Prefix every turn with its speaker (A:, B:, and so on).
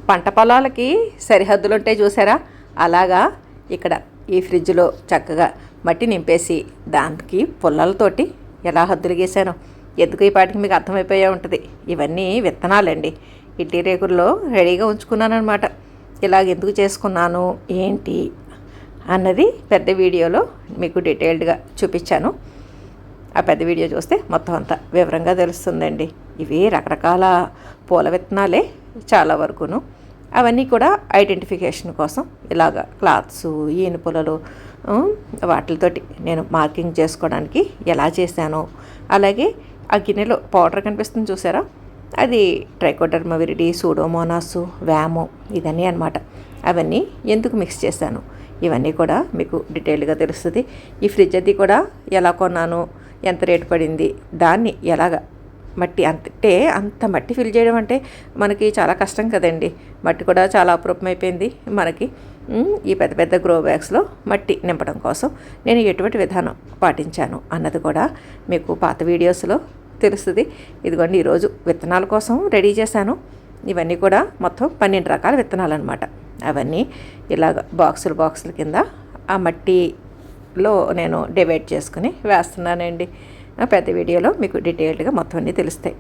A: పంట పొలాలకి సరిహద్దులు ఉంటాయి చూసారా, అలాగా ఇక్కడ ఈ ఫ్రిడ్జ్లో చక్కగా మట్టి నింపేసి దానికి పుల్లలతోటి ఎలా హద్దులు గీసానో ఎందుకు ఈ పాటికి మీకు అర్థమైపోయే ఉంటుంది. ఇవన్నీ విత్తనాలండి. ఇడ్లీ రేకుల్లో రెడీగా ఉంచుకున్నాను అనమాట. ఇలాగ ఎందుకు చేసుకున్నాను ఏంటి అన్నది పెద్ద వీడియోలో మీకు డీటెయిల్డ్గా చూపించాను. ఆ పెద్ద వీడియో చూస్తే మొత్తం అంతా వివరంగా తెలుస్తుందండి. ఇవి రకరకాల పూల విత్తనాలే చాలా వరకును. అవన్నీ కూడా ఐడెంటిఫికేషన్ కోసం ఇలాగ క్లాత్స్, ఈన పుల్లలు వాటితోటి నేను మార్కింగ్ చేసుకోవడానికి ఎలా చేశానో, అలాగే ఆ గిన్నెలో పౌడర్ కనిపిస్తుంది చూసారా, అది ట్రైకోడర్మా విరిడి, సూడోమోనాస్, వ్యామో ఇదన్నీ అనమాట. అవన్నీ ఎందుకు మిక్స్ చేశాను ఇవన్నీ కూడా మీకు డీటెయిల్గా తెలుస్తుంది. ఈ ఫ్రిడ్జ్ అది కూడా ఎలా కొన్నాను, ఎంత రేటు పడింది, దాన్ని ఎలాగ మట్టి అంత మట్టి ఫిల్ చేయడం అంటే మనకి చాలా కష్టం కదండి. మట్టి కూడా చాలా అపురూపమైపోయింది మనకి. ఈ పెద్ద పెద్ద గ్రో బ్యాగ్స్లో మట్టి నింపడం కోసం నేను ఎటువంటి విధానం పాటించాను అన్నది కూడా మీకు పాత వీడియోస్లో తెలుస్తుంది. ఇదిగోండి ఈరోజు విత్తనాల కోసం రెడీ చేశాను. ఇవన్నీ కూడా మొత్తం 12 రకాల విత్తనాలు అనమాట. అవన్నీ ఇలాగ బాక్సుల కింద ఆ మట్టిలో నేను డివైడ్ చేసుకుని వేస్తున్నానండి. పెద్ద వీడియోలో మీకు డీటెయిల్డ్గా మొత్తం అన్నీ తెలుస్తాయి.